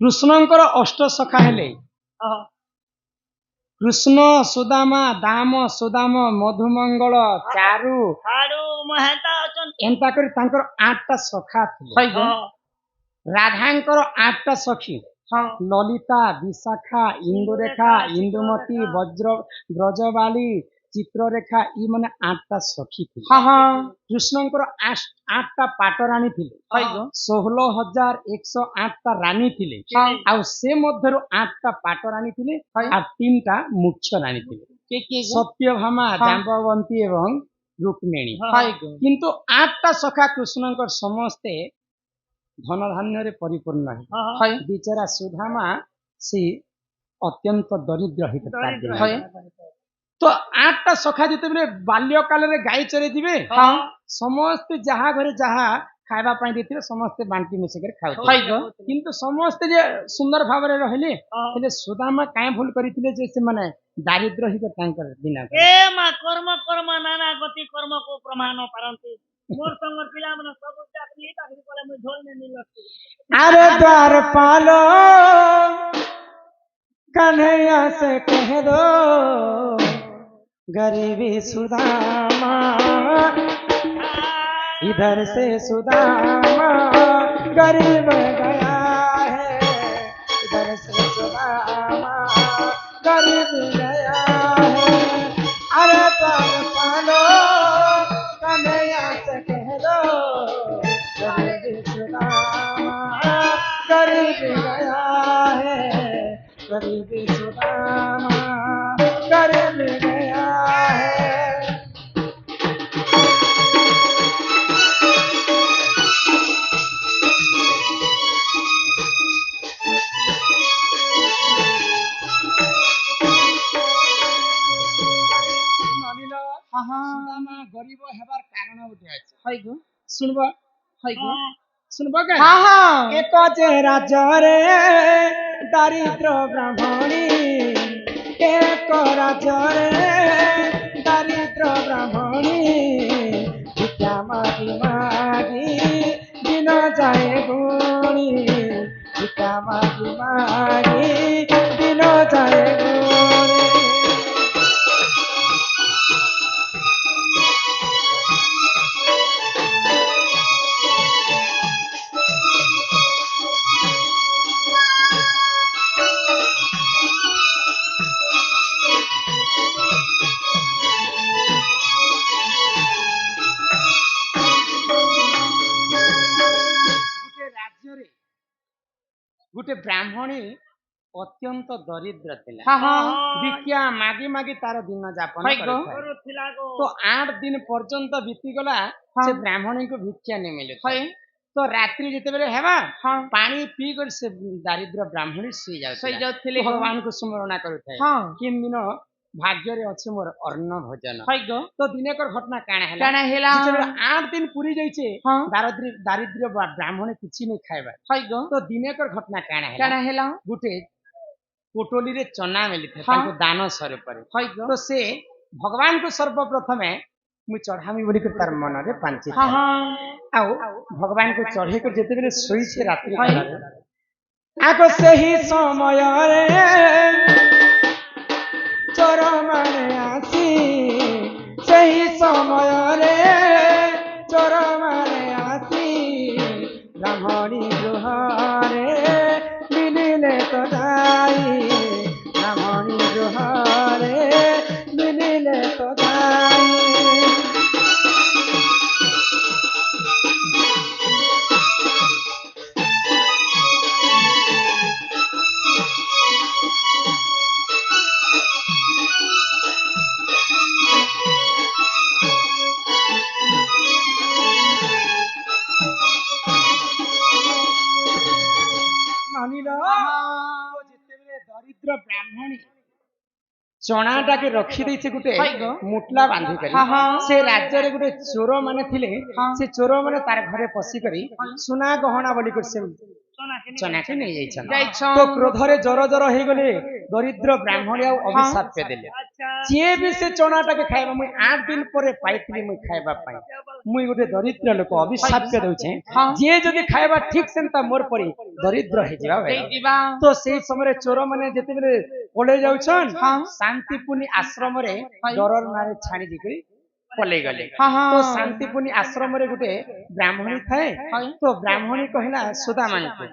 कृष्णंकर अष्ट सखा हेले कृष्ण सुदामा दाम सुदाम मधुमंगल चारु एंता कर तांकर 8टा सखा थिले राधांकर 8टा सखी ललिता विशाखा इंदुरेखा इंदुमती वज्र ब्रजवाली चित्ररेखा ई माने 8टा सखी थी कृष्णंकर 8टा पाटराणी थिले 16,108टा रानी थिले आ से मध्यरु 8टा पाटराणी थिले आ 3टा मुख्य रानी थिले सत्यभामा जाम्बवंती एवं रुक्मिणी किंतु 8टा सखा कृष्णंकर समस्ते धन धान्य रे परिपूर्ण है बिचारा सुधामा सी अत्यंत दरिद्र है तो 8टा सखा जिते बाल्य काल रे गाई चरे दिबे समस्त जहा घरे जहा खाइबा पाई देथिले समस्त बांटी मिसे कर खाउ किंतु समस्त जे सुंदर भाव रे रहले हेले सुदामा काहे भूल करिथिले जे से माने दारिद्र ही तांकर बिना ए मा कर्म कर्म नाना गति कर्म को प्रमाण परंतु मोर संग पिला मन सब चाकरी ताकरी कोले में झोल में मिलत अरे द्वार पालो कन्हैया से कह दो गरीबी सुदामा इधर से सुदामा गरीब गया है इधर से सुदामा गरीब गया है अरे द्वार पालो कन्हैया से कह दो गरीबी सुदामा गरीब गया है गरीबी सुदामा गरीब गया है सुदामा गरीब हेबार कारण उठे अछि हाय गो सुनबो हाय गो सुनबो के हां हां एक जे राजा रे दारिद्र ब्राह्मणी एक राजा रे दारिद्र ब्राह्मणी भिक्षा मागी मागी दिन जाए गुणी भिक्षा मागी मागी दिन जाए गुणी गोटे ब्राह्मणी अत्यंत दरिद्र थिला भिक्षा मागी मागी तार दिन जापन करथाय तो 8 दिन पर्यंत बीती गला से ब्राह्मणी को भिक्षा नहीं मिले तो रात्रि जेते बेले हेबा पानी पी कर से दारिद्र ब्राह्मणी सी जाउथिले भगवान को स्मरण करथाय किन दिन भाग्य रे अछि मोर अन्न भोजन तो दिनेकर घटना काना हेला 8 दिन पूरी जाइछे दारिद्र ब्राह्मण किछि नहीं खाइबा तो दिनेकर घटना काना हेला गुटे पोटोली रे चना मिलिथे ताको दान स्वरूप रे तो से भगवान को सर्वप्रथम मु चढ़ामी बोली कर तार मन रे पांची आउ भगवान को चढ़े कर जेते बेले सोई छे रात्रि आको सही समय रे चोर माने आसी सही समय रे चोर माने आसी ब्राह्मणी गृहरे मिलिले तो जाई ब्राह्मणी गृहरे मिलिले तो जाई दरिद्र ब्राह्मणी ଚଣାଟାକେ ରଖି ଦେଇଛି ଗୋଟେ ମୁଟଲା ବାନ୍ଧି କରି ସେ ରାଜ୍ୟରେ ଗୋଟେ ଚୋର ମାନେ ଥିଲେ ସେ ଚୋର ମାନେ ତାର ଘରେ ପଶି କରି ସୁନା ଗହଣା ବୋଲି କରି ସେ ଚଣାକେ ନେଇ ଯାଇଛନ୍ତି ତ କ୍ରୋଧରେ ଜର ଜର ହେଇଗଲେ ଦରିଦ୍ର ବ୍ରାହ୍ମଣ ଆଉ ଅଭିଶାପ ଦେଲେ ଯିଏ ବି ସେ ଚଣାଟାକେ ଖାଇବା ମୁଇଁ 8 ଦିନ ପରେ ପାଇଥିଲି ମୁଇଁ ଖାଇବା ପାଇଁ ମୁଇଁ ଗୋଟେ ଦରିଦ୍ର ଲୋକ ଅଭିଶାପ ଦଉଛେ ଯିଏ ଯଦି ଖାଇବା ଠିକ ସେନ୍ତା ମୋର ପରି ଦରିଦ୍ର ହେଇଯିବା ତ ସେଇ ସମୟରେ ଚୋର ମାନେ ଯେତେବେଳେ ପଳେଇ ଯାଉଛନ୍ ଶାନ୍ତିପୁନି ଆଶ୍ରମରେ ଡରର ନାରେ ଛାଣି ଦେଇକରି ପଳେଇ ଗଲେ ତ ଶାନ୍ତିପୁନି ଆଶ୍ରମରେ ଗୋଟେ ବ୍ରାହ୍ମଣୀ ଥାଏ ତ ବ୍ରାହ୍ମଣୀ କହିଲା ସୁଦାମାଙ୍କୁ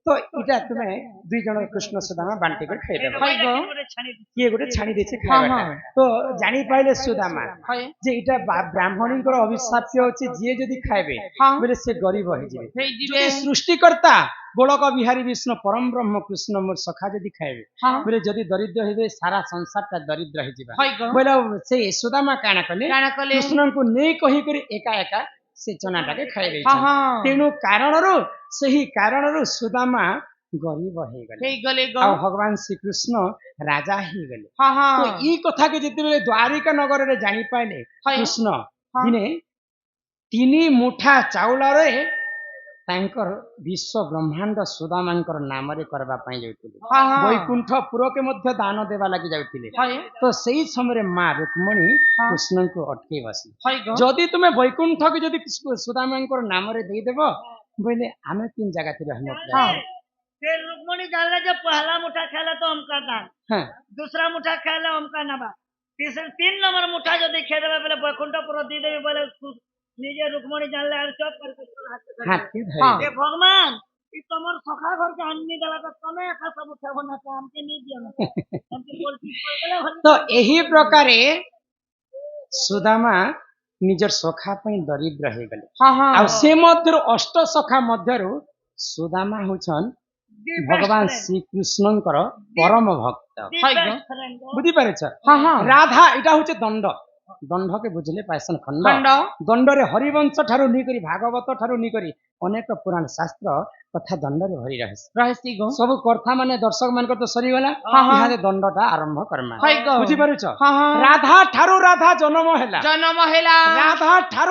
ତ ଏଇଟା ତୁମେ 2 ଜଣ କୃଷ୍ଣ ସୁଦାମା ବାଣ୍ଟି କରି ଖାଇଦେବ କିଏ ଗୋଟେ ଛାଣି ଦେଇଛି ଖାଇବା ତ ଜାଣିପାରିଲେ ସୁଦାମା ଯେ ଏଇଟା ବ୍ରାହ୍ମଣୀଙ୍କର ଅଭିଶାପ୍ୟ ଅଛି ଯିଏ ଯଦି ଖାଇବେ ବୋଲେ ସେ ଗରିବ ହେଇଯିବେ ଯଦି ସୃଷ୍ଟିକର୍ତ୍ତା ଗୋଳକ ବିହାରୀ ବିଷ୍ଣୁ ପରମ ବ୍ରହ୍ମ କୃଷ୍ଣ ମୋର ସଖା ଯଦି ଖାଇବେ ବୋଲେ ଯଦି ଦରିଦ୍ର ହେଇବେ ସାରା ସଂସାରଟା ଦରିଦ୍ର ହେଇଯିବା ବୋଲେ ସେ ସୁଦାମା କାଣ କଲେ କୃଷ୍ଣଙ୍କୁ ନେଇ କହିକରି ଏକା ଏକା ସେ ଚଣାଟାକେ ଖାଇ ଦେଇଛନ୍ତି ତେଣୁ ସେହି କାରଣରୁ ସୁଦାମା ଗରିବ ହେଇଗଲେ ଆଉ ଭଗବାନ ଶ୍ରୀକୃଷ୍ଣ ରାଜା ହେଇଗଲେ ତ ଏଇ କଥାକୁ ଯେତେବେଳେ ଦ୍ୱାରିକା ନଗରରେ ଜାଣିପାରିଲେ କୃଷ୍ଣ ଦିନେ 3 ମୁଠା ଚାଉଳରେ ତାଙ୍କର ବିଶ୍ୱ ବ୍ରହ୍ମାଣ୍ଡ ସୁଦାମାଙ୍କର ନାମରେ କରିବା ପାଇଁ ଯାଉଥିଲେ ବୈକୁଣ୍ଠପୁରକେ ମଧ୍ୟ ଦାନ ଦେବା ଲାଗି ଯାଉଥିଲେ ତ ସେଇ ସମୟରେ ମା ରୁକ୍ମଣୀ କୃଷ୍ଣଙ୍କୁ ଅଟକେଇ ବସିଲେ ଯଦି ତୁମେ ବୈକୁଣ୍ଠକୁ ଯଦି ସୁଦାମାଙ୍କର ନାମରେ ଦେଇଦେବ ବୋଇଲେ ଆମେ 3 ଜାଗା ରହିବ फिर रुक्मणी जानला जब पहला मुठा खाला तो हमका दान दूसरा मुठा खाला हमका नबा 3 नंबर मुठा जो दिखे देबे बोले बैकुंठपुर दी देबे बोले निजे रुक्मणी जानले और चुप करके हाथी धरे भगवान ई तमर सखा घर के अन्नी देला तो तमे एका सब उठाबो ना हमके नहीं दियो ना हमके बोलती तो एही प्रकारे सुदामा निजर सखा पई दरिद्र हे गले आ से मध्य अष्ट सखा मध्यरु सुदामा होछन भगवान श्रीकृष्णଙ୍କର परम भक्त बुझी पारे छ राधा इटा होचे दंड के बुझले पाइसन खंड दंडरे हरिवंश ठारू नी करी भागवत ठारू नी करी अनेक पुराण शास्त्र कथा दंडरे भरी रहसी सब कथा माने दर्शक मानकर तो सरी गला इहादे दंडटा आरंभ करमा बुझी पारुछ राधा ठारू राधा जन्म हैला राधा ठारू